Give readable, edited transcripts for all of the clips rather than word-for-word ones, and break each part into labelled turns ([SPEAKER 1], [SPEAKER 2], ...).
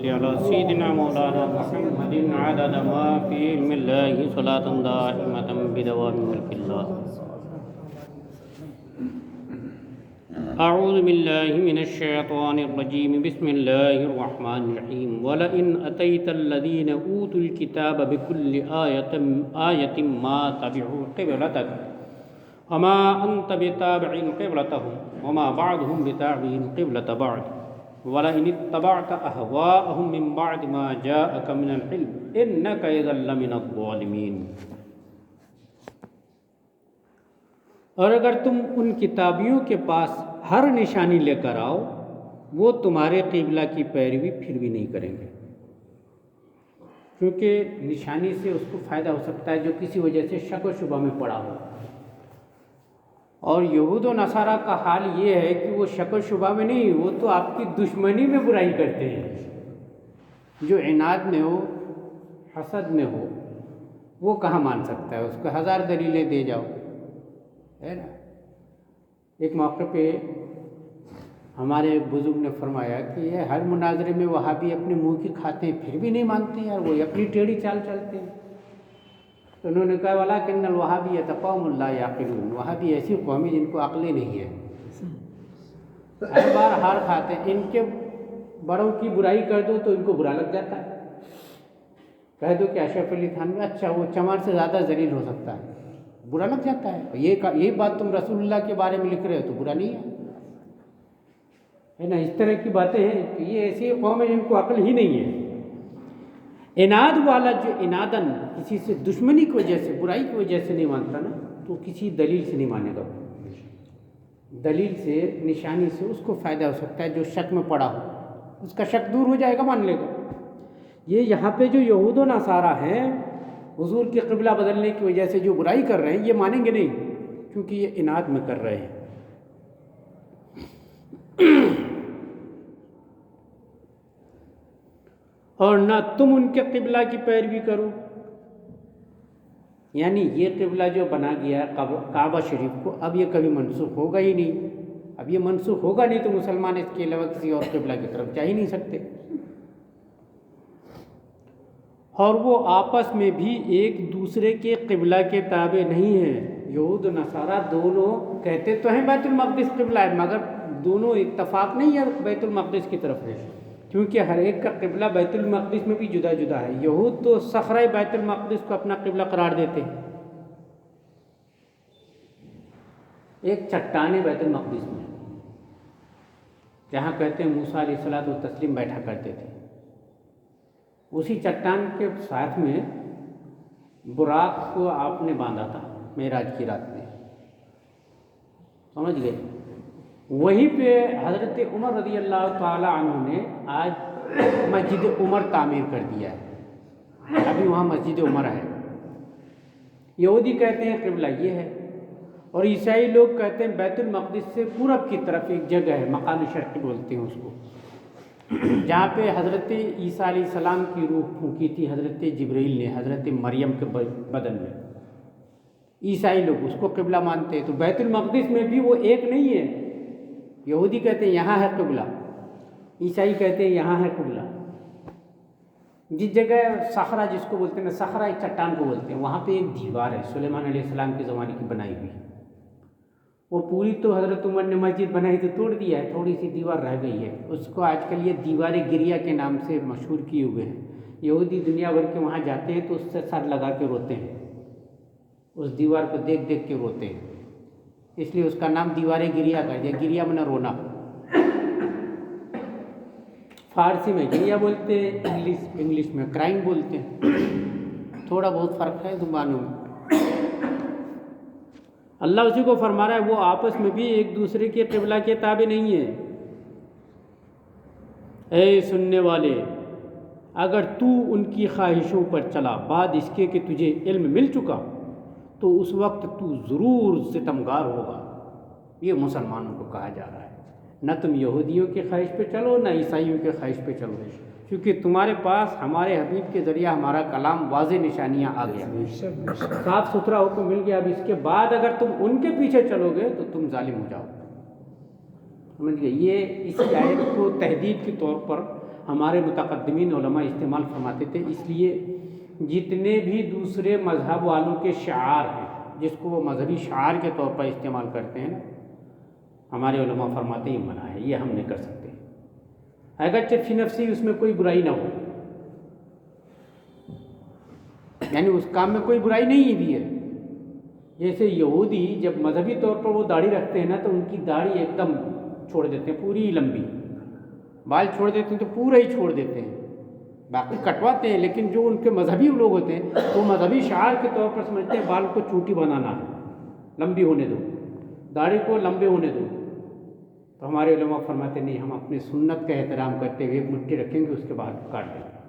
[SPEAKER 1] صل على سيدنا مولانا محمد عدد ما في علم الله صلاة دائمة بدوام ملك الله. أعوذ بالله من الشيطان الرجيم. بسم الله الرحمن الرحيم. ولئن أتيت الذين أوتوا الكتاب بكل آية ما تبعوا قبلتك وما أنت بتابع قبلتهم وما بعضهم بتابع قبلة بعض ولئن اتبعت أهواءهم من بعد ما جاءك من العلم إنك إذا لمن الظالمين. اور اگر تم ان کتابیوں کے پاس ہر نشانی لے کر آؤ وہ تمہارے قبلہ کی پیروی پھر بھی نہیں کریں گے، کیونکہ نشانی سے اس کو فائدہ ہو سکتا ہے جو کسی وجہ سے شک و شبہ میں پڑا ہو. اور یہود و نصارہ کا حال یہ ہے کہ وہ شک و شبہ میں نہیں، وہ تو آپ کی دشمنی میں برائی کرتے ہیں. جو عناد میں ہو، حسد میں ہو، وہ کہاں مان سکتا ہے؟ اس کو ہزار دلیلیں دے جاؤ، ہے نا. ایک موقع پہ ہمارے ایک بزرگ نے فرمایا کہ یہ ہر مناظرے میں وہابی اپنے منہ کی کھاتے ہیں پھر بھی نہیں مانتے ہیں، اور وہ اپنی ٹیڑھی چال چلتے ہیں. تو انہوں نے کہا وَلَٰكِنَّ الْوَهَابِيَّةَ قَوْمٌ لَا يَعْقِلُونَ. وہابی ایسی قوم ہے جن کو عقلیں نہیں ہے، ہر بار ہار کھاتے ہیں. ان کے بڑوں کی برائی کر دو تو ان کو برا لگ جاتا ہے. کہہ دو کہ اشرف علی تھانوی اچھا وہ چمار سے زیادہ ذلیل ہو سکتا ہے، برا لگ جاتا ہے. یہ بات تم رسول اللہ کے بارے میں لکھ رہے ہو تو برا نہیں ہے نا. اس طرح کی باتیں ہیں کہ یہ ایسی قوم ہے جن کو عقل ہی نہیں ہے. عناد والا جو عنادن کسی سے دشمنی کی وجہ سے، برائی کی وجہ سے نہیں مانتا نا، تو کسی دلیل سے نہیں مانے گا. دلیل سے، نشانی سے اس کو فائدہ ہو سکتا ہے. جو شک میں پڑا ہو اس کا شک دور ہو جائے گا، مان لے گا. یہ یہاں پہ جو یہود و نصارہ ہیں حضور کے قبلہ بدلنے کی وجہ سے جو برائی کر رہے ہیں یہ مانیں گے نہیں، کیونکہ یہ عناد میں کر رہے ہیں. اور نہ تم ان کے قبلہ کی پیروی کرو. یعنی یہ قبلہ جو بنا گیا کعبہ شریف کو، اب یہ کبھی منسوخ ہوگا ہی نہیں. اب یہ منسوخ ہوگا نہیں تو مسلمان اس کے علاوہ کسی اور قبلہ کی طرف جا ہی نہیں سکتے. اور وہ آپس میں بھی ایک دوسرے کے قبلہ کے تابع نہیں ہیں. یہود و نصارہ دونوں کہتے تو ہیں بیت المقدس قبلہ ہے، مگر دونوں اتفاق نہیں ہے بیت المقدس کی طرف ہے، کیونکہ ہر ایک کا قبلہ بیت المقدس میں بھی جدا جدا ہے. یہود تو صخرہ بیت المقدس کو اپنا قبلہ قرار دیتے ہیں، ایک چٹان بیت المقدس میں جہاں کہتے ہیں موسیٰ علیہ الصلوۃ والتسلیم بیٹھا کرتے تھے. اسی چٹان کے ساتھ میں براق کو آپ نے باندھا تھا معراج کی رات میں، سمجھ گئے. وہیں پہ حضرت عمر رضی اللہ تعالی عنہ نے آج مسجد عمر تعمیر کر دیا ہے. ابھی وہاں مسجد عمر ہے. یہودی کہتے ہیں قبلہ یہ ہے، اور عیسائی لوگ کہتے ہیں بیت المقدس سے پورب کی طرف ایک جگہ ہے، مقام شرقی بولتے ہیں اس کو، جہاں پہ حضرت عیسیٰ علیہ السلام کی روح پھونکی تھی حضرت جبرائیل نے حضرت مریم کے بدن میں. عیسائی لوگ اس کو قبلہ مانتے ہیں. تو بیت المقدس میں بھی وہ ایک نہیں ہے. یہودی کہتے ہیں یہاں ہے قبلہ، عیسائی کہتے ہیں یہاں ہے قبلہ. جس جگہ صخرہ جس کو بولتے ہیں نا، صخرہ ایک چٹان کو بولتے ہیں، وہاں پہ ایک دیوار ہے سلیمان علیہ السلام کے زمانے کی بنائی ہوئی. وہ پوری تو حضرت عمر نے مسجد بنائی تو توڑ دیا ہے، تھوڑی سی دیوار رہ گئی ہے. اس کو آج کل یہ دیوار گریہ کے نام سے مشہور کیے ہوئے ہیں. یہودی دنیا بھر کے وہاں جاتے ہیں تو اس سے سر لگا کے روتے ہیں، اس دیوار کو دیکھ دیکھ کے روتے ہیں. اس لیے اس کا نام دیوار گریہ کر دیا. گریہ منا رونا. فارسی میں گریہ بولتے ہیں، انگلش میں کرائم بولتے ہیں. تھوڑا بہت فرق ہے زبانوں میں. اللہ اسی کو فرما رہا ہے وہ آپس میں بھی ایک دوسرے کے قبلہ کے تابع نہیں ہیں. اے سننے والے، اگر تو ان کی خواہشوں پر چلا بعد اس کے کہ تجھے علم مل چکا تو اس وقت تو ضرور ستمگار ہوگا. یہ مسلمانوں کو کہا جا رہا ہے. نہ تم یہودیوں کی خواہش پہ چلو نہ عیسائیوں کی خواہش پہ چلو، کیونکہ تمہارے پاس ہمارے حبیب کے ذریعہ ہمارا کلام واضح نشانیاں آ گیا، صاف ستھرا حکم مل گیا. اب اس کے بعد اگر تم ان کے پیچھے چلو گے تو تم ظالم ہو جاؤ. سمجھ گئے. یہ اس آیت کو تہدید کے طور پر ہمارے متقدمین علماء استعمال فرماتے تھے، اس لیے جتنے بھی دوسرے مذہب والوں کے شعار ہیں جس کو وہ مذہبی شعار کے طور پر استعمال کرتے ہیں نا، ہمارے علماء فرماتے ہیں منع ہے، یہ ہم نہیں کر سکتے، اگرچہ فی نفسی اس میں کوئی برائی نہ ہو، یعنی اس کام میں کوئی برائی نہیں بھی ہے۔ جیسے یہودی جب مذہبی طور پر وہ داڑھی رکھتے ہیں نا تو ان کی داڑھی ایک دم چھوڑ دیتے ہیں، پوری لمبی، بال چھوڑ دیتے ہیں تو پورا ہی چھوڑ دیتے ہیں، باقی کٹواتے ہیں، لیکن جو ان کے مذہبی لوگ ہوتے ہیں وہ مذہبی شعار کے طور پر سمجھتے ہیں بال کو چوٹی بنانا ہے، لمبی ہونے دو، داڑھی کو لمبے ہونے دو۔ تو ہمارے علماء فرماتے نہیں، ہم اپنی سنت کا احترام کرتے ہوئے ایک مٹھی رکھیں گے، اس کے بعد کاٹ دیں گے،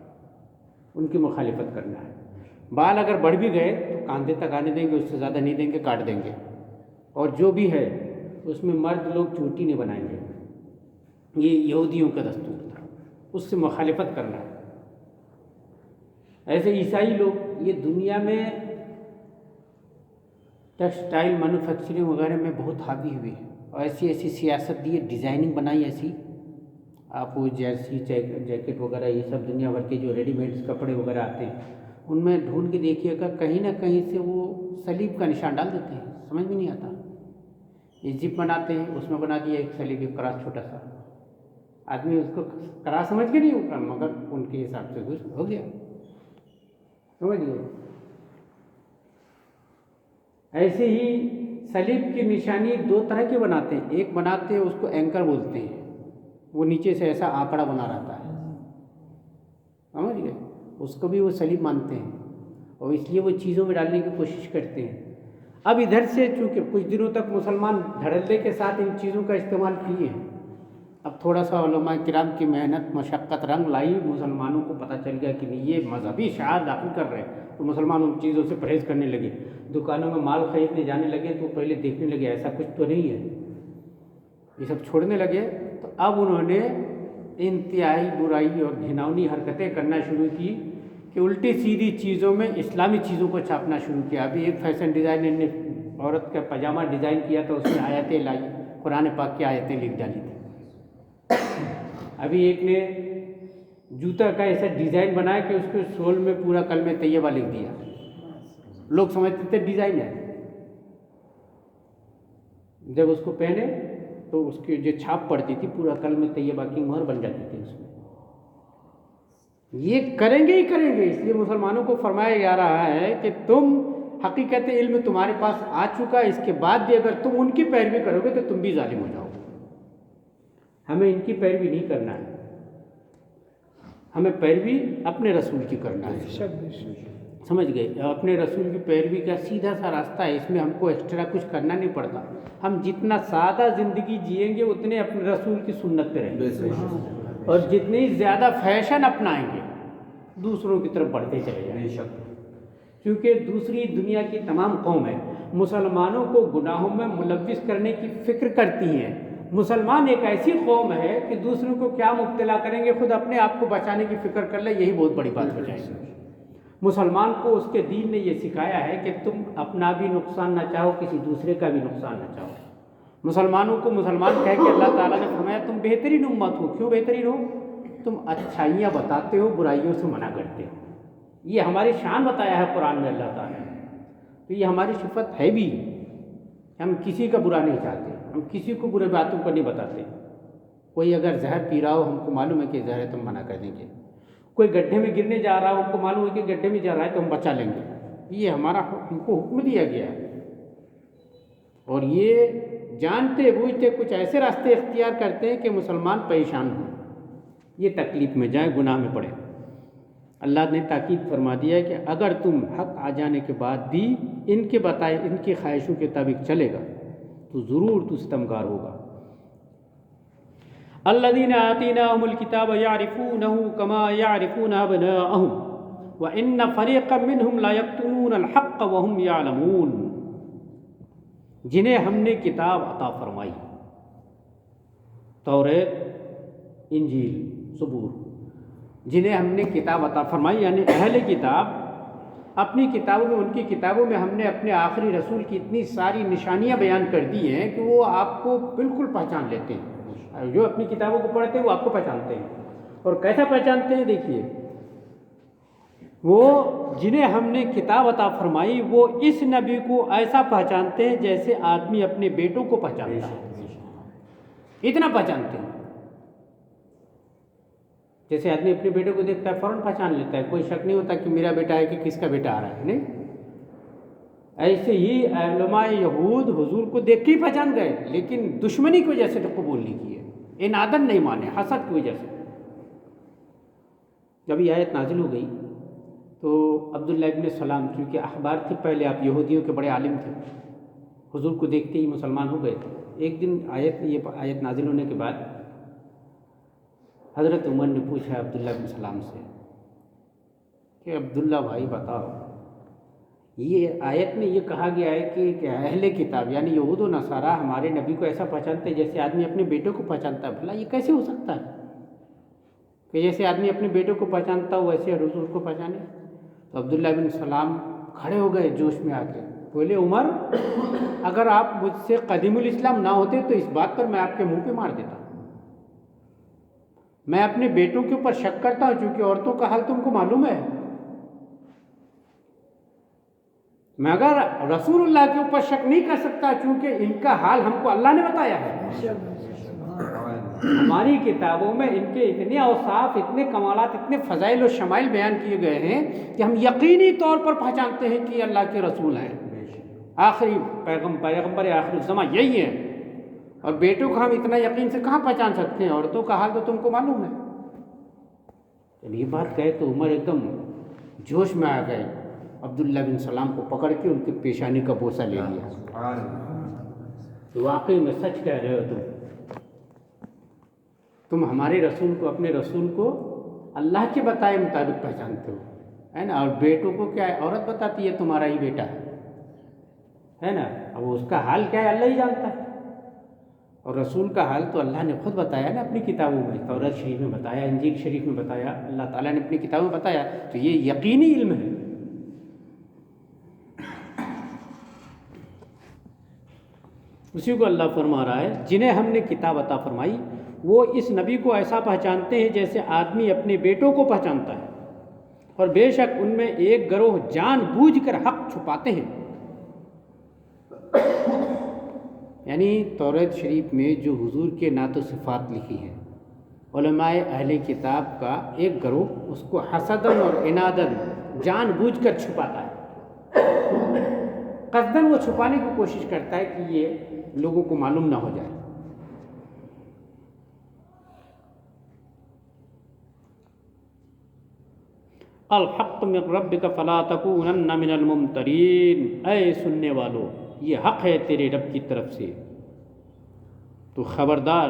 [SPEAKER 1] ان کی مخالفت کرنا ہے۔ بال اگر بڑھ بھی گئے تو کاندھے تک آنے دیں گے، اس سے زیادہ نہیں دیں گے، کاٹ دیں گے، اور جو بھی ہے اس میں مرد لوگ چوٹی نہیں بنائیں گے، یہ یہودیوں کا دستور تھا، اس سے مخالفت کرنا ہے۔ ایسے عیسائی لوگ یہ دنیا میں ٹیکسٹائل مینوفیکچرنگ وغیرہ میں بہت حاوی ہوئے ہیں، اور ایسی ایسی سیاست دی ہے، ڈیزائننگ بنائی ایسی، آپ وہ جرسی جیکٹ وغیرہ یہ سب دنیا بھر کے جو ریڈی میڈ کپڑے وغیرہ آتے ہیں ان میں ڈھونڈ کے دیکھیے گا کہیں نہ کہیں سے وہ صلیب کا نشان ڈال دیتے ہیں، سمجھ میں نہیں آتا۔ یہ جپ بناتے ہیں، اس میں بنا دیا ایک صلیبی کراس چھوٹا سا، آدمی اس کو کراس سمجھ کے نہیں اوپر، مگر ان کے حساب سے ہو گیا، سمجھ گئے۔ ایسے ہی صلیب کی نشانی دو طرح کے بناتے ہیں، ایک بناتے ہیں اس کو اینکر بولتے ہیں، وہ نیچے سے ایسا آنکڑا بنا رہتا ہے، سمجھ گئے، اس کو بھی وہ صلیب مانتے ہیں، اور اس لیے وہ چیزوں میں ڈالنے کی کوشش کرتے ہیں۔ اب ادھر سے چونکہ کچھ دنوں تک مسلمان دھڑلے کے ساتھ ان چیزوں کا استعمال کیے ہیں، اب تھوڑا سا علماء کرام کی محنت مشقت رنگ لائی، مسلمانوں کو پتہ چل گیا کہ نہیں یہ مذہبی شعار داخل کر رہے ہیں، تو مسلمان ان چیزوں سے پرہیز کرنے لگے، دکانوں میں مال خریدنے جانے لگے تو پہلے دیکھنے لگے ایسا کچھ تو نہیں ہے، یہ سب چھوڑنے لگے۔ تو اب انہوں نے انتہائی برائی اور گھناؤنی حرکتیں کرنا شروع کی کہ الٹی سیدھی چیزوں میں اسلامی چیزوں کو چھاپنا شروع کیا۔ ابھی ایک فیشن ڈیزائنر نے عورت کا پاجامہ ڈیزائن کیا تھا، اس میں آیتیں لائی، قرآن پاک کی آیتیں لکھ ڈالی تھی۔ ابھی ایک نے جوتا کا ایسا ڈیزائن بنایا کہ اس کے سول میں پورا کلمہ طیبہ لکھ دیا، لوگ سمجھتے تھے ڈیزائن ہے، جب اس کو پہنے تو اس کی جو چھاپ پڑتی تھی پورا کلمہ طیبہ کی مہر بن جاتی تھی اس میں۔ یہ کریں گے ہی کریں گے، اس لیے مسلمانوں کو فرمایا جا رہا ہے کہ تم حقیقت علم تمہارے پاس آ چکا، اس کے بعد بھی اگر تم ان کی پیروی کرو گے تو تم بھی ظالم ہو جاؤ گے۔ ہمیں ان کی پیروی نہیں کرنا ہے، ہمیں پیروی اپنے رسول کی کرنا ہے، سمجھ گئے، اپنے رسول کی پیروی کا سیدھا سا راستہ ہے، اس میں ہم کو ایکسٹرا کچھ کرنا نہیں پڑتا، ہم جتنا سادہ زندگی جئیں گے اتنے اپنے رسول کی سنت پہ رہیں گے، اور جتنی زیادہ فیشن اپنائیں گے دوسروں کی طرف بڑھتے چلے جائیں گے، کیونکہ دوسری دنیا کی تمام قومیں مسلمانوں کو گناہوں میں ملوث کرنے کی فکر کرتی ہیں، مسلمان ایک ایسی قوم ہے کہ دوسروں کو کیا مبتلا کریں گے، خود اپنے آپ کو بچانے کی فکر کر لے، یہی بہت بڑی بات ہو جائے گی۔ مسلمان کو اس کے دین نے یہ سکھایا ہے کہ تم اپنا بھی نقصان نہ چاہو، کسی دوسرے کا بھی نقصان نہ چاہو۔ مسلمانوں کو مسلمان کہہ کے اللہ تعالیٰ نے فرمایا تم بہترین امت ہو، کیوں بہترین ہو؟ تم اچھائیاں بتاتے ہو، برائیوں سے منع کرتے ہو، یہ ہماری شان بتایا ہے قرآن میں اللہ تعالیٰ نے، تو یہ ہماری صفت ہے بھی، ہم کسی کا برا نہیں چاہتے، ہم کسی کو برے باتوں کو نہیں بتاتے۔ کوئی اگر زہر پی رہا ہو ہم کو معلوم ہے کہ زہر ہے تو ہم منع کر دیں گے، کوئی گڈھے میں گرنے جا رہا ہو ہم کو معلوم ہے کہ گڈھے میں جا رہا ہے تو ہم بچا لیں گے، یہ ہمارا ہم کو حکم دیا گیا ہے۔ اور یہ جانتے بوجھتے کچھ ایسے راستے اختیار کرتے ہیں کہ مسلمان پریشان ہوں، یہ تکلیف میں جائیں، گناہ میں پڑے۔ اللہ نے تاکید فرما دیا ہے کہ اگر تم حق آ جانے کے بعد بھی ان کے بتائے ان کی خواہشوں کے مطابق چلے گا تو ضرور تو ستمگار ہوگا۔ الذین آتیناہم الکتاب یعرفونہ کما یعرفون ابناءہم وان فریقا منہم لا یکتمون الحق وہم یعلمون، جنہیں ہم نے کتاب عطا فرمائی، توریت، انجیل، زبور، جنہیں ہم نے کتاب عطا فرمائی، یعنی اہل کتاب اپنی کتابوں میں، ان کی کتابوں میں ہم نے اپنے آخری رسول کی اتنی ساری نشانیاں بیان کر دی ہیں کہ وہ آپ کو بالکل پہچان لیتے ہیں، جو اپنی کتابوں کو پڑھتے ہیں وہ آپ کو پہچانتے ہیں، اور کیسا پہچانتے ہیں؟ دیکھیے، وہ جنہیں ہم نے کتاب عطا فرمائی وہ اس نبی کو ایسا پہچانتے ہیں جیسے آدمی اپنے بیٹوں کو پہچانتا ہے، اتنا پہچانتے ہیں۔ جیسے آدمی اپنے بیٹے کو دیکھتا ہے فوراً پہچان لیتا ہے، کوئی شک نہیں ہوتا کہ میرا بیٹا ہے کہ کس کا بیٹا آ رہا ہے، نہیں؟ ایسے ہی علماء یہود حضور کو دیکھ کے ہی پہچان گئے، لیکن دشمنی کی وجہ سے تو قبول نہیں کیے، انادت نہیں مانے، حسد کی وجہ سے۔ جب یہ آیت نازل ہو گئی تو عبداللہ ابن سلام، کیونکہ اخبار تھی پہلے، آپ یہودیوں کے بڑے عالم تھے، حضور کو دیکھتے ہی مسلمان ہو گئے تھے۔ ایک دن یہ آیت نازل ہونے کے بعد حضرت عمر نے پوچھا عبداللہ بن سلام سے کہ عبداللہ بھائی بتاؤ، یہ آیت میں یہ کہا گیا ہے کہ اہل کتاب یعنی یہود و نصارہ ہمارے نبی کو ایسا پہچانتے ہیں جیسے آدمی اپنے بیٹوں کو پہچانتا ہے، بھلا یہ کیسے ہو سکتا ہے کہ جیسے آدمی اپنے بیٹوں کو پہچانتا ہو ویسے حضور کو پہچانے؟ تو عبداللہ بن سلام کھڑے ہو گئے جوش میں آ کے، بولے عمر اگر آپ مجھ سے قدیم الاسلام نہ ہوتے تو اس بات پر میں آپ کے منہ پہ مار دیتا۔ میں اپنے بیٹوں کے اوپر شک کرتا ہوں چونکہ عورتوں کا حال تم کو معلوم ہے، میں اگر رسول اللہ کے اوپر شک نہیں کر سکتا چونکہ ان کا حال ہم کو اللہ نے بتایا ہے، ہماری کتابوں میں ان کے اتنے اوصاف، اتنے کمالات، اتنے فضائل و شمائل بیان کیے گئے ہیں کہ ہم یقینی طور پر پہچانتے ہیں کہ یہ اللہ کے رسول ہیں، آخری پیغمبر آخر الزماں یہی ہے۔ اور بیٹوں کو ہم اتنا یقین سے کہاں پہچان سکتے ہیں، عورتوں کا حال تو تم کو معلوم ہے۔ جب یہ بات کہے تو عمر ایک دم جوش میں آ گئے، عبداللہ بن سلام کو پکڑ کے ان کی پیشانی کا بوسہ لے لیا، تو واقعی میں سچ کہہ رہے ہو تم ہمارے رسول کو، اپنے رسول کو اللہ کے بتائے مطابق پہچانتے ہو، ہے نا؟ اور بیٹوں کو کیا ہے، عورت بتاتی ہے تمہارا ہی بیٹا ہے نا، اب اس کا حال کیا ہے اللہ ہی جانتا ہے، اور رسول کا حال تو اللہ نے خود بتایا نا اپنی کتابوں میں، تورات شریف میں بتایا، انجیل شریف میں بتایا، اللہ تعالیٰ نے اپنی کتابوں میں بتایا، تو یہ یقینی علم ہے۔ اسی کو اللہ فرما رہا ہے جنہیں ہم نے کتاب عطا فرمائی وہ اس نبی کو ایسا پہچانتے ہیں جیسے آدمی اپنے بیٹوں کو پہچانتا ہے، اور بے شک ان میں ایک گروہ جان بوجھ کر حق چھپاتے ہیں۔ یعنی تورات شریف میں جو حضور کے نعت و صفات لکھی ہیں، علماء اہل کتاب کا ایک گروہ اس کو حسدن اور عنادن جان بوجھ کر چھپاتا ہے، قصدن وہ چھپانے کی کوشش کرتا ہے کہ یہ لوگوں کو معلوم نہ ہو جائے۔ الحق من ربک فلا تکونن من الممترین، اے سننے والو یہ حق ہے تیرے رب کی طرف سے، تو خبردار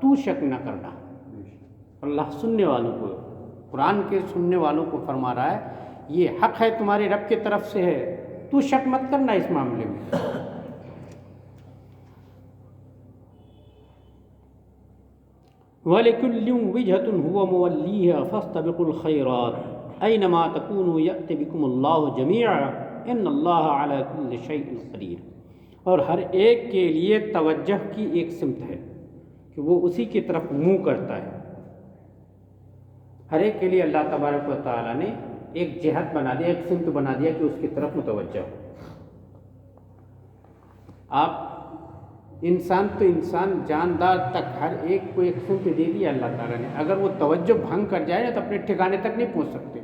[SPEAKER 1] تو شک نہ کرنا۔ اللہ سننے والوں کو، قرآن کے سننے والوں کو فرما رہا ہے یہ حق ہے تمہارے رب کی طرف سے ہے، تو شک مت کرنا اس معاملے میں۔ وَلِكُلٍّ وِجْهَةٌ هُوَ مُوَلِّيهَا فَاسْتَبِقُوا الْخَيْرَاتِ أَيْنَمَا تَكُونُوا يَأْتِ بِكُمُ اللَّهُ جَمِيعًا إِنَّ اللَّهَ عَلَى كُلِّ شَيْءٍ قَدِيرٌ۔ اور ہر ایک کے لیے توجہ کی ایک سمت ہے کہ وہ اسی کی طرف منہ کرتا ہے، ہر ایک کے لیے اللہ تبارک و تعالیٰ نے ایک جہت بنا دیا، ایک سمت بنا دیا کہ اس کی طرف متوجہ ہو۔ آپ انسان تو انسان، جاندار تک ہر ایک کو ایک سمت دے دیا اللہ تعالیٰ نے، اگر وہ توجہ بھنگ کر جائے نا تو اپنے ٹھکانے تک نہیں پہنچ سکتے۔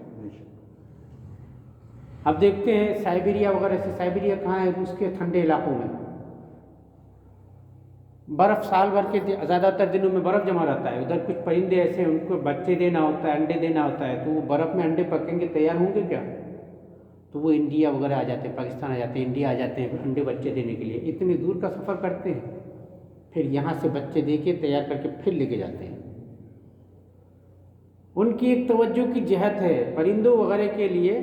[SPEAKER 1] اب دیکھتے ہیں سائبیریا وغیرہ سے، سائبیریا کہاں ہے؟ روس کے ٹھنڈے علاقوں میں برف سال بھر کے زیادہ تر دنوں میں برف جمع رہتا ہے، ادھر کچھ پرندے ایسے ہیں ان کو بچے دینا ہوتا ہے، انڈے دینا ہوتا ہے، تو وہ برف میں انڈے پکیں گے تیار ہوں گے کیا؟ تو وہ انڈیا وغیرہ آ جاتے ہیں، پاکستان آ جاتے ہیں، انڈیا آ جاتے ہیں انڈے بچے دینے کے لیے، اتنی دور کا سفر کرتے ہیں، پھر یہاں سے بچے دے کے تیار کر کے پھر لے کے جاتے ہیں۔ ان کی ایک توجہ کی جہت ہے، پرندوں وغیرہ کے لیے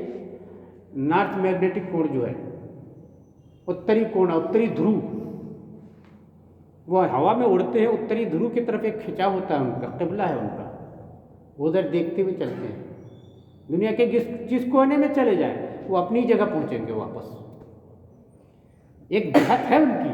[SPEAKER 1] نارتھ میگنیٹک کوڑ جو ہے، اتری کونا، اتری دھرو، وہ ہوا میں اڑتے ہیں، اتری دھرو کی طرف ایک کھنچاؤ ہوتا ہے، ان کا قبلہ ہے ان کا، ادھر دیکھتے ہوئے چلتے ہیں، دنیا کے جس کونے میں چلے جائیں وہ اپنی جگہ پہنچیں گے واپس، ایک جہت ہے ان کی۔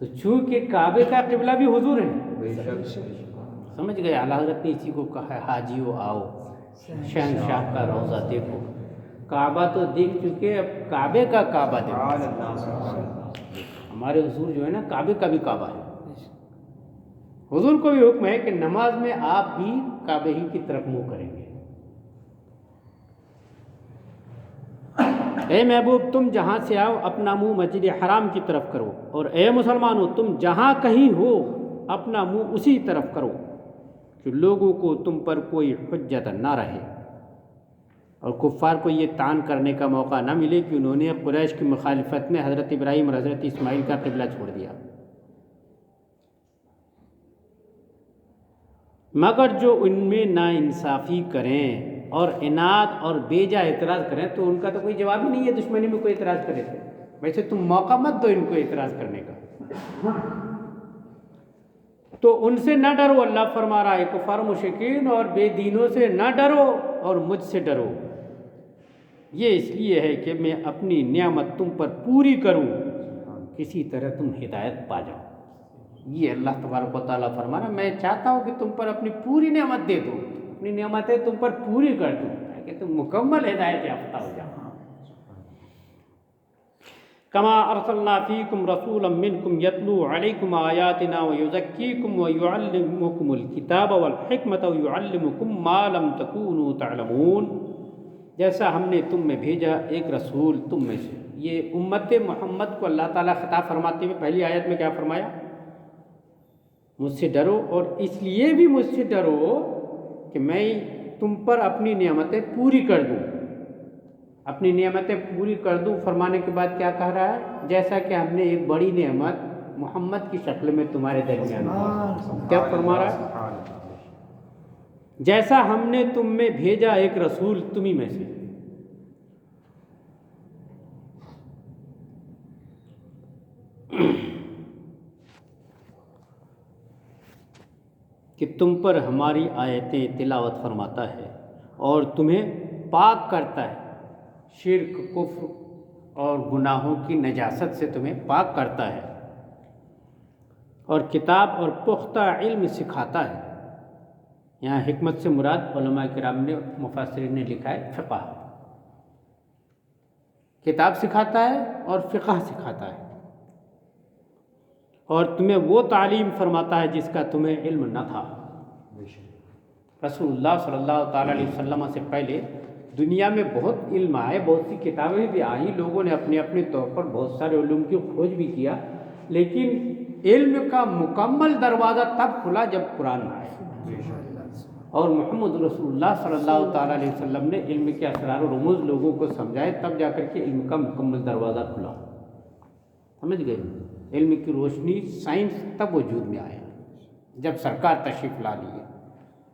[SPEAKER 1] تو چونکہ کعبے کا قبلہ بھی حضور ہے،
[SPEAKER 2] بے شک
[SPEAKER 1] سمجھ گئے؟ اعلیٰ حضرت نے اسی کو کہا ہے حاجیو آؤ شہنشاہ کا روضہ دیکھو، کعبہ تو دیکھ چکے، اب کعبے کا کعبہ دیکھو۔ ہمارے حضور جو ہے نا کعبے کا بھی کعبہ ہے۔ حضور کو بھی حکم ہے کہ نماز میں آپ بھی کعبے ہی کی طرف منہ کریں گے۔ اے محبوب تم جہاں سے آؤ اپنا منہ مسجد حرام کی طرف کرو، اور اے مسلمانوں تم جہاں کہیں ہو اپنا منہ اسی طرف کرو کہ لوگوں کو تم پر کوئی حجت نہ رہے اور کفار کو یہ طعن کرنے کا موقع نہ ملے کہ انہوں نے قریش کی مخالفت میں حضرت ابراہیم اور حضرت اسماعیل کا قبلہ چھوڑ دیا، مگر جو ان میں ناانصافی کریں اور عناد اور بیجا اعتراض کریں تو ان کا تو کوئی جواب ہی نہیں ہے دشمنی میں کوئی اعتراض کرے تو، ویسے تم موقع مت دو ان کو اعتراض کرنے کا۔ تو ان سے نہ ڈرو، اللہ فرما رہا ہے کفار مشرکین اور بے دینوں سے نہ ڈرو اور مجھ سے ڈرو، یہ اس لیے ہے کہ میں اپنی نعمت تم پر پوری کروں، کسی طرح تم ہدایت پا جاؤ۔ یہ اللہ تبارک و تعالیٰ فرما رہا ہے میں چاہتا ہوں کہ تم پر اپنی پوری نعمت دے دوں، اپنی نعمتیں تم پر پوری کر دوں تاکہ تم مکمل ہدایت یافتہ ہو جاؤ۔ کما ارسلنا فیکم رسولا منکم یتلو علیکم آیاتنا ویزکیکم ویعلمکم الکتاب والحکمت ویعلمکم ما لم تکونوا تعلمون، جیسا ہم نے تم میں بھیجا ایک رسول تم میں سے۔ یہ امت محمد کو اللہ تعالیٰ خطاب فرماتے ہوئے پہلی آیت میں کیا فرمایا؟ مجھ سے ڈرو، اور اس لیے بھی مجھ سے ڈرو کہ میں تم پر اپنی نعمتیں پوری کر دوں، اپنی نعمتیں پوری کر دوں۔ فرمانے کے بعد کیا کہہ رہا ہے؟ جیسا کہ ہم نے ایک بڑی نعمت محمد کی شکل میں تمہارے درمیان دی۔ کیا فرما رہا ہے؟ جیسا ہم نے تم میں بھیجا ایک رسول تمہیں میں سے۔ کہ تم پر ہماری آیتیں تلاوت فرماتا ہے اور تمہیں پاک کرتا ہے، شرک کفر اور گناہوں کی نجاست سے تمہیں پاک کرتا ہے، اور کتاب اور پختہ علم سکھاتا ہے۔ یہاں حکمت سے مراد علماء کرام نے مفسرین نے لکھا ہے فقہ، کتاب سکھاتا ہے اور فقہ سکھاتا ہے، اور تمہیں وہ تعلیم فرماتا ہے جس کا تمہیں علم نہ تھا۔ رسول اللہ صلی اللہ تعالیٰ علیہ وسلم سے پہلے دنیا میں بہت علم آئے، بہت سی کتابیں بھی آئیں، لوگوں نے اپنے اپنے طور پر بہت سارے علوم کی کھوج بھی کیا، لیکن علم کا مکمل دروازہ تب کھلا جب قرآن آیا، اور محمد رسول اللہ صلی اللہ تعالیٰ علیہ وسلم نے علم کے اسرار و رموز لوگوں کو سمجھائے، تب جا کر کے علم کا مکمل دروازہ کھلا۔ سمجھ گئے؟ علم کی روشنی سائنس تب وجود میں آیا جب سرکار تشریف لا لیے،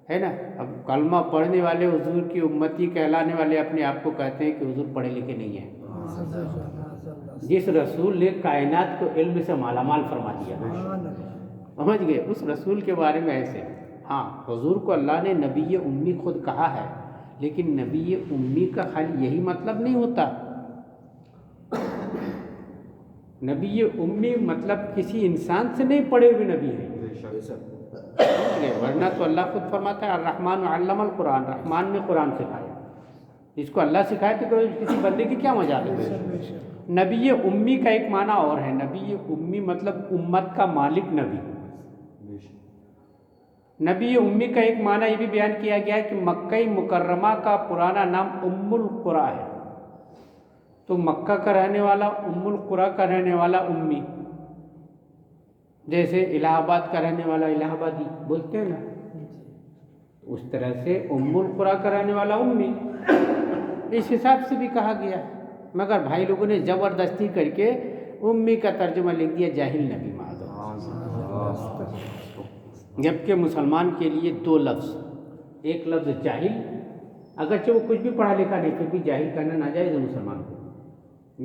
[SPEAKER 1] ہے نا؟ اب کلمہ پڑھنے والے حضور کی امتی کہلانے والے اپنے آپ کو کہتے ہیں کہ حضور پڑھے لکھے نہیں ہیں، جس رسول نے کائنات کو علم سے مالا مال فرما دیا۔ سمجھ گئے؟ اس رسول کے بارے میں ایسے ہاں حضور کو اللہ نے نبی امی خود کہا ہے، لیکن نبی امی کا خالی یہی مطلب نہیں ہوتا۔ نبی امی مطلب کسی انسان سے نہیں پڑھے ہوئے نبی ہے، ورنہ تو اللہ خود فرماتا ہے الرحمن علم القرآن، رحمان نے قرآن سکھایا، جس کو اللہ سکھائے تو کسی بندے کی کیا مجال ہے؟ نبی امی کا ایک معنی اور ہے، نبی امی مطلب امت کا مالک نبی۔ نبی امی کا ایک معنی یہ بھی بیان کیا گیا ہے کہ مکہ مکرمہ کا پرانا نام ام القریٰ ہے، تو مکہ کا رہنے والا، ام القریٰ کا رہنے والا امی، جیسے الہ آباد کا رہنے والا الہ آبادی بولتے ہیں نا، اس طرح سے ام القریٰ کا رہنے والا امی، اس حساب سے بھی کہا گیا ہے، مگر بھائی لوگوں نے زبردستی کر کے امی کا ترجمہ لکھ دیا جاہل نبی معاذ اللہ، جبکہ مسلمان کے لیے دو لفظ، ایک لفظ جاہل، اگرچہ وہ کچھ بھی پڑھا لکھا نہیں پھر بھی جاہل کہنا ناجائز ہے مسلمان کو،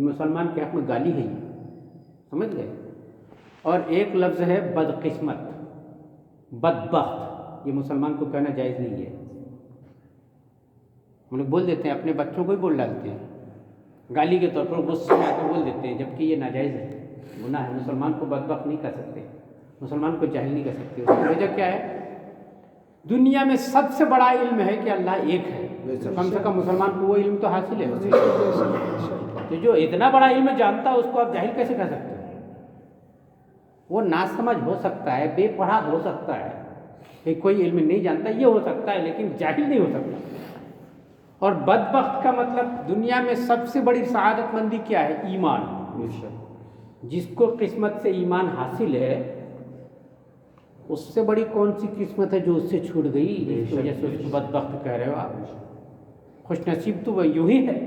[SPEAKER 1] مسلمان کے حق میں گالی ہے یہ، سمجھ گئے؟ اور ایک لفظ ہے بدقسمت، بدبخت، یہ مسلمان کو کہنا جائز نہیں ہے۔ ہم لوگ بول دیتے ہیں، اپنے بچوں کو ہی بول ڈالتے ہیں گالی کے طور پر، غصے میں آ کے بول دیتے ہیں، جبکہ یہ ناجائز ہے۔ گناہ ہے. مسلمان کو بدبخت نہیں کہہ سکتے, مسلمان کو جاہل نہیں کہہ سکتے. اس کی وجہ کیا ہے؟ دنیا میں سب سے بڑا علم ہے کہ اللہ ایک ہے. کم سے کم مسلمان کو وہ علم تو حاصل ہے. تو جو اتنا بڑا علم جانتا ہے اس کو آپ جاہل کیسے کہہ سکتے ہیں؟ وہ ناسمجھ ہو سکتا ہے, بے پڑھا ہو سکتا ہے, کہ کوئی علم نہیں جانتا, یہ ہو سکتا ہے, لیکن جاہل نہیں ہو سکتا. اور بدبخت کا مطلب دنیا میں سب سے بڑی سعادت مندی کیا ہے؟ ایمان. جس کو قسمت سے ایمان حاصل ہے اس سے بڑی کون سی قسمت ہے جو اس سے چھوٹ گئی؟ اس کی وجہ سے اس کو بدبخت کہہ رہے ہو آپ. خوش نصیب تو وہ یوں ہی ہے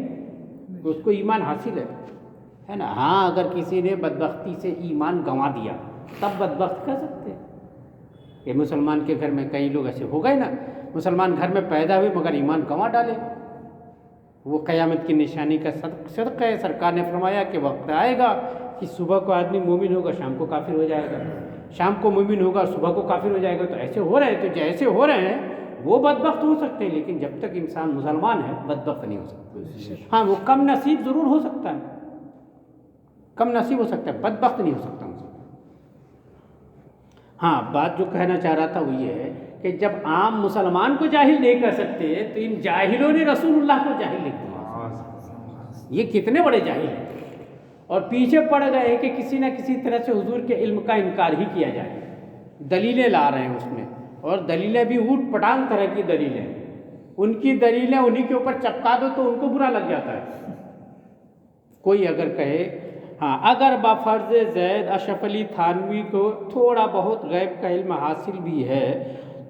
[SPEAKER 1] کہ اس کو ایمان حاصل ہے نا. ہاں اگر کسی نے بدبختی سے ایمان گنوا دیا تب بدبخت کہہ سکتے ہیں. کہ مسلمان کے گھر میں کئی لوگ ایسے ہو گئے نا, مسلمان گھر میں پیدا ہوئے مگر ایمان گنوا ڈالے, وہ قیامت کی نشانی کا صدقہ ہے. سرکار نے فرمایا کہ وقت آئے گا کہ صبح کو آدمی مومن ہوگا, شام کو کافر ہو جائے گا, شام کو مومن ہوگا, صبح کو کافر ہو جائے گا. تو ایسے ہو رہے ہیں, تو جیسے ہو رہے ہیں وہ بدبخت ہو سکتے ہیں, لیکن جب تک انسان مسلمان ہے بدبخت نہیں ہو سکتا. ہاں وہ کم نصیب ضرور ہو سکتا ہے, کم نصیب ہو سکتا ہے, بدبخت نہیں ہو سکتا. ہاں بات جو کہنا چاہ رہا تھا وہ یہ ہے کہ جب عام مسلمان کو جاہل نہیں کہہ سکتے تو ان جاہلوں نے رسول اللہ کو جاہل نہیں کہا. یہ کتنے بڑے جاہل ہیں, اور پیچھے پڑ گئے کہ کسی نہ کسی طرح سے حضور کے علم کا انکار ہی کیا جائے. دلیلیں لا رہے ہیں اس میں, اور دلیلیں بھی اوٹ پٹانگ طرح کی دلیلیں. ان کی دلیلیں انہی کے اوپر چپکا دو تو ان کو برا لگ جاتا ہے. کوئی اگر کہے ہاں اگر بفرض زید اشرف علی تھانوی کو تھوڑا بہت غیب کا علم حاصل بھی ہے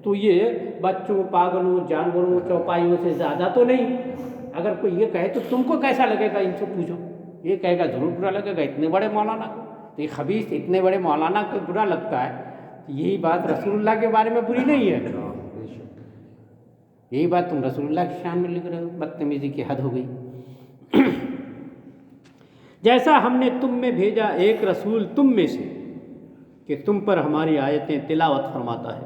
[SPEAKER 1] تو یہ بچوں, پاگلوں, جانوروں, چوپائیوں سے زیادہ تو نہیں. اگر کوئی یہ کہے تو تم کو کیسا لگے گا؟ ان سے پوچھو. یہ کہے گا ضرور برا لگے گا, اتنے بڑے مولانا کو. تو یہ خبیث اتنے بڑے مولانا کو برا لگتا ہے, یہی بات رسول اللہ کے بارے میں بری نہیں ہے. یہی بات تم رسول اللہ کی شان میں لکھ رہے ہو. بدتمیزی کی حد ہو گئی. جیسا ہم نے تم میں بھیجا ایک رسول تم میں سے کہ تم پر ہماری آیتیں تلاوت فرماتا ہے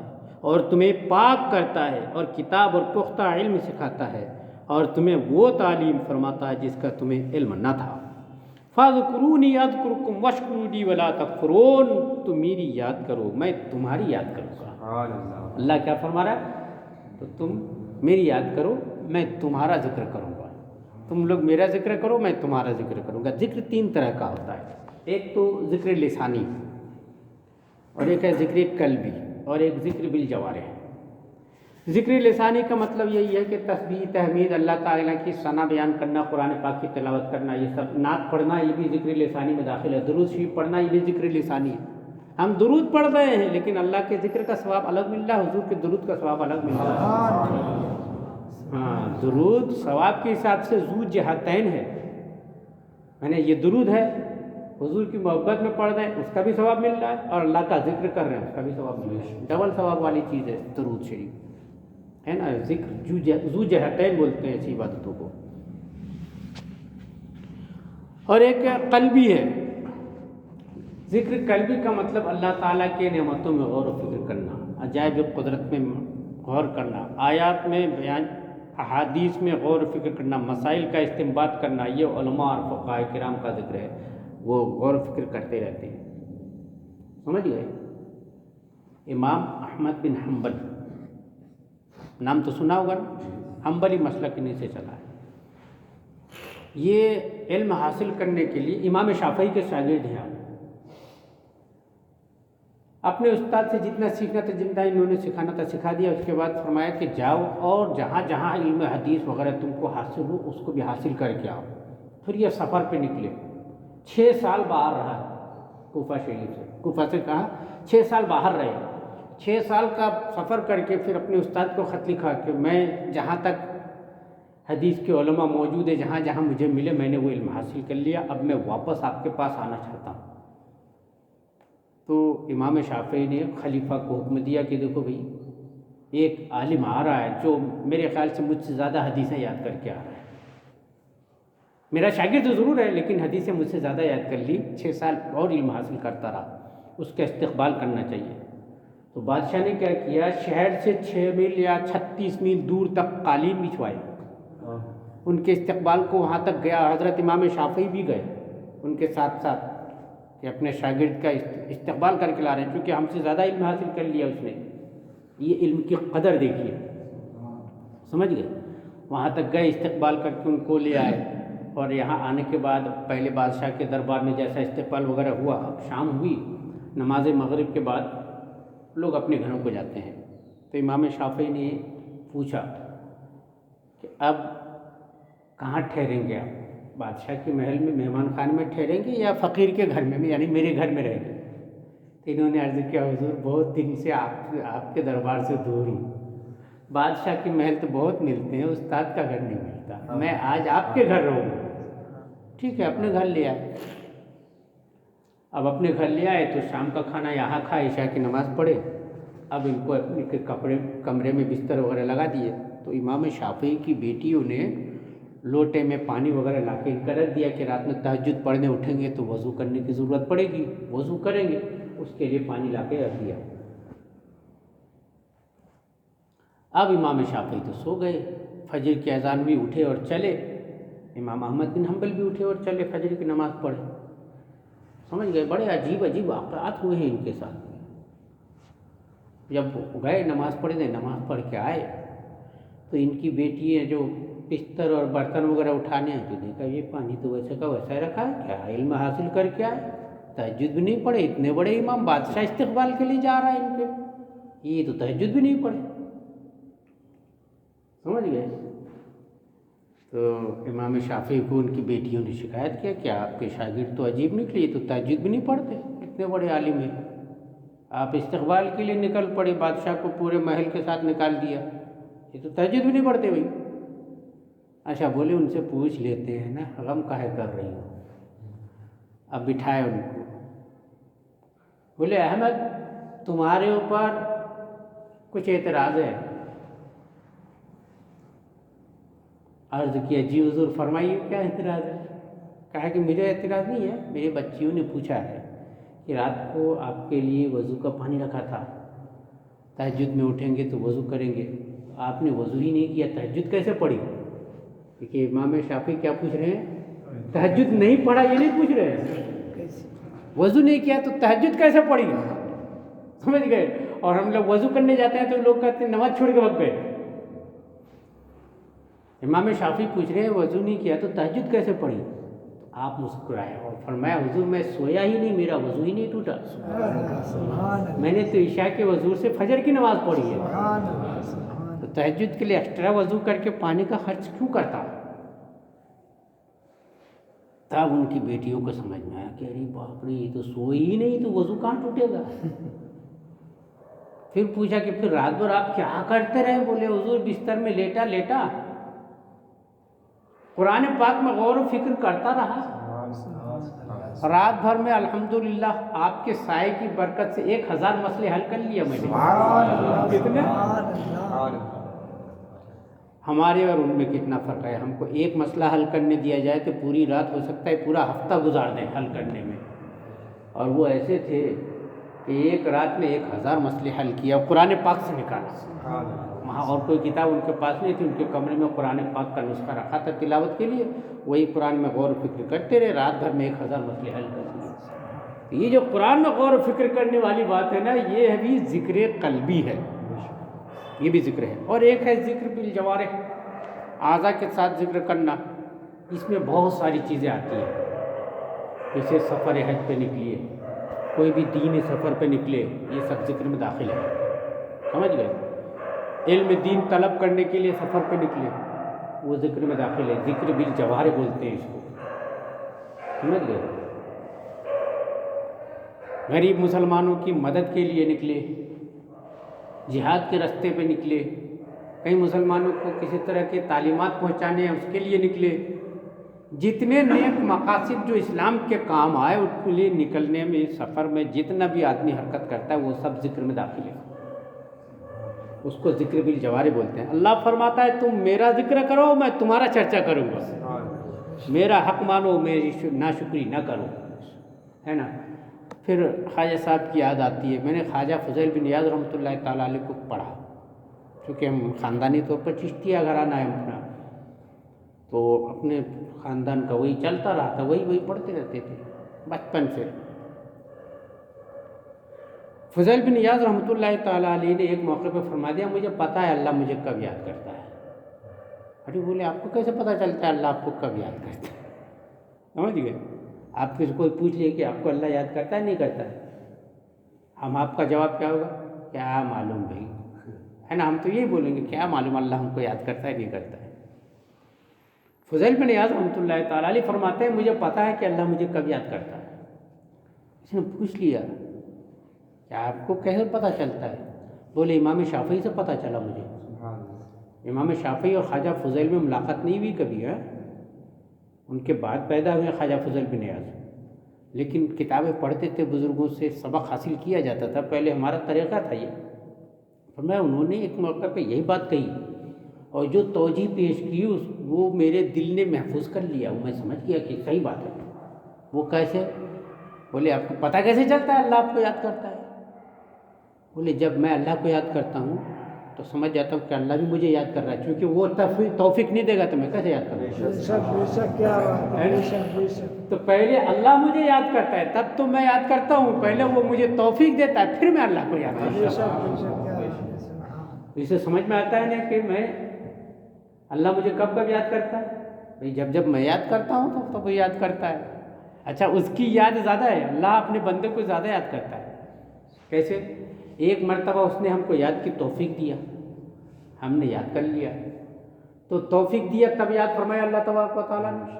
[SPEAKER 1] اور تمہیں پاک کرتا ہے اور کتاب اور پختہ علم سکھاتا ہے اور تمہیں وہ تعلیم فرماتا ہے جس کا تمہیں علم نہ تھا. فاذکرونی اذکرکم واشکروا لی ولا تکفرون. تم میری یاد کرو میں تمہاری یاد کروں گا. اللہ کیا فرما رہا ہے؟ تو تم میری یاد کرو میں تمہارا ذکر کروں گا. تم لوگ میرا ذکر کرو میں تمہارا ذکر کروں گا. ذکر تین طرح کا ہوتا ہے. ایک تو ذکر لسانی, اور ایک ہے ذکر قلبی, اور ایک ذکر بالجوارح. ذکر لسانی کا مطلب یہی ہے کہ تسبیح, تحمید, اللہ تعالیٰ کی ثنا بیان کرنا, قرآن پاک کی تلاوت کرنا, یہ سب. نعت پڑھنا یہ بھی ذکر لسانی میں داخل ہے. درود شریف پڑھنا یہ بھی ذکر لسانی ہے. ہم درود پڑھ رہے ہیں لیکن اللہ کے ذکر کا ثواب الگ مل رہا ہے, حضور کے درود کا ثواب الگ مل رہا ہے. ہاں درود ثواب کے حساب سے ذو جہتین ہے. میں نے یہ درود ہے, حضور کی محبت میں پڑھ رہے ہیں اس کا بھی ثواب مل رہا ہے, اور اللہ کا ذکر کر رہے ہیں اس کا بھی ثواب مل رہا ہے. ڈبل ثواب والی چیز ہے درود شریف, ہے نا. ذکر ذو جہتین بولتے ہیں ایسی عبادتوں کو. اور ایک قلبی ہے. ذکر قلبی کا مطلب اللہ تعالیٰ کے نعمتوں میں غور و فکر کرنا, عجائب قدرت میں غور کرنا, آیات میں بیان, احادیث میں غور و فکر کرنا, مسائل کا استنباط کرنا. یہ علماء اور فقہاء کرام کا ذکر ہے, وہ غور و فکر کرتے رہتے ہیں. سمجھ گئے؟ امام احمد بن حنبل, نام تو سنا ہوگا نا, حنبلی مسلک انہیں سے چلا ہے. یہ علم حاصل کرنے کے لیے امام شافعی کے شاگرد ہیں. اپنے استاد سے جتنا سیکھنا تھا, جتنا انہوں نے سکھانا تھا سکھا دیا. اس کے بعد فرمایا کہ جاؤ اور جہاں جہاں علم حدیث وغیرہ تم کو حاصل ہو اس کو بھی حاصل کر کے آؤ. پھر یہ سفر پہ نکلے. 6 سال باہر رہا کوفہ شریف سے. کوفہ سے کہا 6 سال باہر رہے. 6 سال کا سفر کر کے پھر اپنے استاد کو خط لکھا کہ میں جہاں تک حدیث کے علماء موجود ہیں, جہاں جہاں مجھے ملے میں نے وہ علم حاصل کر لیا, اب میں واپس آپ کے پاس آنا چاہتا ہوں. تو امام شافعی نے خلیفہ کو حکم دیا کہ دیکھو بھئی ایک عالم آ رہا ہے جو میرے خیال سے مجھ سے زیادہ حدیثیں یاد کر کے آ رہا ہے. میرا شاگرد تو ضرور ہے لیکن حدیثیں مجھ سے زیادہ یاد کر لی, 6 سال اور علم حاصل کرتا رہا, اس کا استقبال کرنا چاہیے. تو بادشاہ نے کیا کیا, شہر سے 6 میل یا 36 میل دور تک قالین بچھوائے. ان کے استقبال کو وہاں تک گیا. حضرت امام شافعی بھی گئے ان کے ساتھ ساتھ. کہ اپنے شاگرد کا استقبال کر کے لا رہے ہیں، چونکہ ہم سے زیادہ علم حاصل کر لیا اس نے، یہ علم کی قدر دیکھیے، سمجھ گئے؟ وہاں تک گئے، استقبال کر کے ان کو لے آئے، اور یہاں آنے کے بعد پہلے بادشاہ کے دربار میں جیسا استقبال وغیرہ ہوا، اب شام ہوئی، نماز مغرب کے بعد لوگ اپنے گھروں کو جاتے ہیں، تو امام شافعی نے پوچھا کہ اب کہاں ٹھہریں گے آپ؟ بادشاہ کے محل میں مہمان خانے میں ٹھہریں گے یا فقیر کے گھر میں، یعنی میرے گھر میں رہیں گے؟ تو انہوں نے عرض کیا حضور بہت دن سے آپ کے دربار سے دور ہوں، بادشاہ کے محل تو بہت ملتے ہیں، استاد کا گھر نہیں ملتا، میں آج آپ کے گھر رہوں گا۔ ٹھیک ہے، اپنے گھر لے آئے۔ اب اپنے گھر لے آئے تو شام کا کھانا یہاں کھا، عشاء کی نماز پڑھے، اب ان کو اپنے کمرے میں بستر وغیرہ لگا دیے، تو امام شافعی کی بیٹیوں نے لوٹے میں پانی وغیرہ لا کے ان کا رکھ دیا کہ رات میں تہجد پڑھنے اٹھیں گے تو وضو کرنے کی ضرورت پڑے گی، وضو کریں گے، اس کے لیے پانی لا کے رکھ دیا۔ اب امام شافعی تو سو گئے، فجر کی اذان ہوئی، اٹھے اور چلے، امام احمد بن حنبل بھی اٹھے اور چلے فجر کی نماز پڑھے، سمجھ گئے؟ بڑے عجیب عجیب واقعات ہوئے ہیں ان کے ساتھ۔ جب گئے نماز پڑھنے، نماز پڑھ کے آئے تو ان کی بیٹی ہے جو بستر اور برتن وغیرہ اٹھانے ہیں، تو دیکھا یہ پانی تو ویسے کا ویسا ہی رکھا ہے، کیا علم حاصل کر کے آئے، تہجد بھی نہیں پڑھے، اتنے بڑے امام، بادشاہ استقبال کے لیے جا رہا ہے ان کے، یہ تو تہجد بھی نہیں پڑھے، سمجھ گئے؟ تو امام شافعی کو ان کی بیٹیوں نے شکایت کیا کہ آپ کے شاگرد تو عجیب نکلے، یہ تو تہجد بھی نہیں پڑھتے، اتنے بڑے عالم ہیں، آپ استقبال کے لیے نکل پڑے، بادشاہ کو پورے محل کے ساتھ نکال دیا، یہ تو تہجد بھی نہیں پڑھتے بھائی۔ اچھا بولے ان سے پوچھ لیتے ہیں نا، غم کاہے کر رہی ہو؟ اب بٹھائے ان کو، بولے احمد تمہارے اوپر کچھ اعتراض ہے؟ عرض کیا جی حضور فرمائیے کیا اعتراض ہے؟ کہا کہ مجھے اعتراض نہیں ہے، میرے بچیوں نے پوچھا ہے کہ رات کو آپ کے لیے وضو کا پانی رکھا تھا، تہجد میں اٹھیں گے تو وضو کریں گے، آپ نے وضو ہی نہیں کیا، تہجد کیسے پڑھی؟ دیکھیے امام شافعی کیا پوچھ رہے ہیں، تہجد نہیں پڑھا یہ نہیں پوچھ رہے ہیں، وضو نہیں کیا تو تہجد کیسے پڑھی، سمجھ گئے؟ اور ہم لوگ وضو کرنے جاتے ہیں تو لوگ کہتے ہیں نماز چھوڑ کے وقت گئے، امام شافعی پوچھ رہے ہیں وضو نہیں کیا تو تہجد کیسے پڑھی؟ تو آپ مسکرائے اور فرمایا حضور میں سویا ہی نہیں، میرا وضو ہی نہیں ٹوٹا، میں نے تو عشاء کے وضو سے فجر کی نماز پڑھی ہے، تو تہجد کے لیے ایکسٹرا وضو کر کے پانی کا خرچ کیوں کرتا؟ تب ان کی بیٹیوں کو سمجھ میں آیا کہ ارے باپ رے یہ تو سوئی ہی نہیں تو وضو کہاں ٹوٹے گا؟ پھر پوچھا کہ پھر رات بھر آپ کیا کرتے رہے؟ بولے حضور بستر میں لیٹا لیٹا قرآن پاک میں غور و فکر کرتا رہا، رات بھر میں الحمدللہ آپ کے سائے کی برکت سے 1000 مسئلے حل کر لیا میں نے۔ کتنے؟ ہمارے اور ان میں کتنا فرق ہے، ہم کو ایک مسئلہ حل کرنے دیا جائے تو پوری رات ہو سکتا ہے پورا ہفتہ گزار دیں حل کرنے میں، اور وہ ایسے تھے کہ ایک رات میں 1000 مسئلے حل کیا، قرآن پاک سے نکالا، وہاں اور کوئی کتاب ان کے پاس نہیں تھی، ان کے کمرے میں قرآن پاک کا نسخہ رکھا تھا تلاوت کے لیے، وہی قرآن میں غور و فکر کرتے رہے، رات بھر میں 1000 مسئلے حل کر دیے۔ یہ جو قرآن میں غور و فکر کرنے والی بات ہے نا، یہ بھی ذکر قلبی ہے، یہ بھی ذکر ہے، اور ایک ہے ذکر بالجوارح، اعضاء کے ساتھ ذکر کرنا، اس میں بہت ساری چیزیں آتی ہیں، جیسے سفر حج پہ نکلیے، کوئی بھی دینی سفر پہ نکلے، یہ سب ذکر میں داخل ہے، سمجھ گئے؟ علم دین طلب کرنے کے لیے سفر پہ نکلے، وہ ذکر میں داخل ہے، ذکر بالجوارح بولتے ہیں اس کو، سمجھ گئے؟ غریب مسلمانوں کی مدد کے لیے نکلے، جہاد کے راستے پہ نکلے، کئی مسلمانوں کو کسی طرح کے تعلیمات پہنچانے ہیں اس کے لیے نکلے، جتنے نیک مقاصد جو اسلام کے کام آئے اس کے لیے نکلنے میں، سفر میں جتنا بھی آدمی حرکت کرتا ہے وہ سب ذکر میں داخل ہے، اس کو ذکر بالجوارح بولتے ہیں۔ اللہ فرماتا ہے تم میرا ذکر کرو میں تمہارا چرچا کروں گا، میرا حق مانو میری ناشکری نہ کرو، ہے نا؟ پھر خواجہ صاحب کی یاد آتی ہے، میں نے خواجہ فضیل بن نیاز رحمۃ اللہ تعالیٰ علیہ کو پڑھا، کیونکہ ہم خاندانی طور پر چشتیہ گھرانہ ہے اپنا، تو اپنے خاندان کا وہی چلتا رہا تھا، وہی پڑھتے رہتے تھے بچپن سے، فضیل بن ایاض رحمۃ اللہ تعالیٰ علیہ نے ایک موقع پہ فرما دیا مجھے پتہ ہے اللہ مجھے کب یاد کرتا ہے۔ ارے بولے آپ کو کیسے پتہ چلتا ہے اللہ آپ کو کب یاد کرتا ہے؟ سمجھ گئے؟ آپ کسی کوئی پوچھ لیے کہ آپ کو اللہ یاد کرتا ہے نہیں کرتا ہے، ہم آپ کا جواب کیا ہوگا؟ کیا معلوم بھائی، ہے نا؟ ہم تو یہی بولیں گے کیا معلوم اللہ ہم کو یاد کرتا ہے نہیں کرتا ہے۔ فضیل بن ایاض رحمۃ اللہ تعالیٰ علیہ فرماتے ہیں مجھے پتہ ہے کہ اللہ مجھے کب یاد کرتا ہے۔ اس نے پوچھ لیا کیا آپ کو کیسے پتہ چلتا ہے؟ بولے امام شافعی سے پتہ چلا مجھے۔ امام شافعی اور خواجہ فضیل میں ملاقات نہیں ہوئی کبھی ہے، ان کے بعد پیدا ہوئے خواجہ فضیل بن ایاض، لیکن کتابیں پڑھتے تھے، بزرگوں سے سبق حاصل کیا جاتا تھا، پہلے ہمارا طریقہ تھا یہ۔ فرمایا انہوں نے ایک موقع پہ یہی بات کہی اور جو توجیہ پیش کی وہ میرے دل نے محفوظ کر لیا، وہ میں سمجھ گیا کہ صحیح بات ہے۔ وہ کیسے؟ بولے آپ کو پتہ کیسے چلتا ہے اللہ آپ کو یاد کرتا ہے؟ بولے جب میں اللہ کو یاد کرتا ہوں تو سمجھ جاتا ہوں کہ اللہ بھی مجھے یاد کر رہا ہے، کیونکہ وہ توفیق نہیں دے گا تو میں کیسے یاد کروں؟ تو پہلے اللہ مجھے یاد کرتا ہے تب تو میں یاد کرتا ہوں، پہلے وہ مجھے توفیق دیتا ہے پھر میں اللہ کو یاد کرتا ہوں۔ اسے سمجھ میں آتا ہے نا کہ میں اللہ مجھے کب کب یاد کرتا ہے؟ بھائی جب میں یاد کرتا ہوں تو وہ یاد کرتا ہے۔ اچھا اس کی یاد زیادہ ہے، اللہ اپنے بندے کو زیادہ یاد کرتا ہے۔ کیسے؟ ایک مرتبہ اس نے ہم کو یاد کی توفیق دیا، ہم نے یاد کر لیا، تو توفیق دیا تب یاد فرمایا اللہ تبارک و تعالیٰ نے،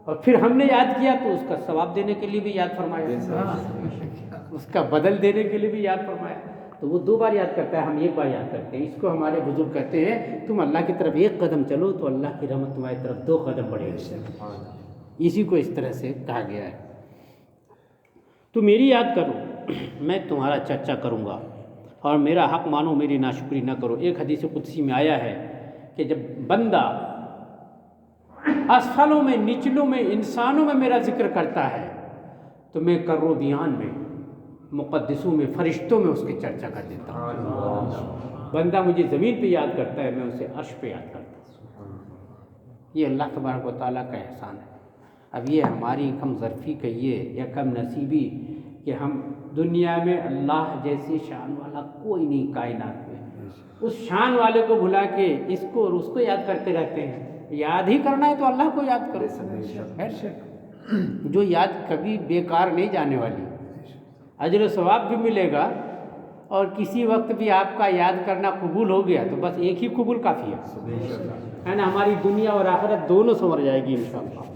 [SPEAKER 1] اور پھر ہم نے یاد کیا تو اس کا ثواب دینے کے لیے بھی یاد فرمایا، اس کا بدل دینے کے لیے بھی یاد فرمایا۔ تو وہ 2 بار یاد کرتا ہے، ہم 1 بار یاد کرتے ہیں۔ اس کو ہمارے بزرگ کہتے ہیں تم اللہ کی طرف 1 قدم چلو تو اللہ کی رحمت تمہاری طرف 2 قدم بڑھے گی۔ اسی کو اس طرح سے کہا گیا ہے۔ تو میری یاد کرو میں تمہارا چرچا کروں گا، اور میرا حق مانو میری ناشکری نہ کرو۔ ایک حدیث قدسی میں آیا ہے کہ جب بندہ اسفلوں میں، نچلوں میں، انسانوں میں میرا ذکر کرتا ہے تو میں کرو بیان میں، مقدسوں میں، فرشتوں میں اس کی چرچا کر دیتا ہوں۔ بندہ مجھے زمین پہ یاد کرتا ہے، میں اسے عرش پہ یاد کرتا ہوں۔ یہ اللہ تبارک و تعالیٰ کا احسان ہے۔ اب یہ ہماری کم ظرفی کہیے یا کم نصیبی کہ ہم دنیا میں اللہ جیسی شان والا کوئی نہیں کائنات میں، اس شان والے کو بھلا کے اس کو اور اس کو یاد کرتے رہتے ہیں۔ یاد ہی کرنا ہے تو اللہ کو یاد کرو، جو یاد کبھی بیکار نہیں جانے والی، اجر و ثواب بھی ملے گا، اور کسی وقت بھی آپ کا یاد کرنا قبول ہو گیا تو بس ایک ہی قبول کافی ہے نا، ہماری دنیا اور آخرت دونوں سنور جائے گی انشاءاللہ۔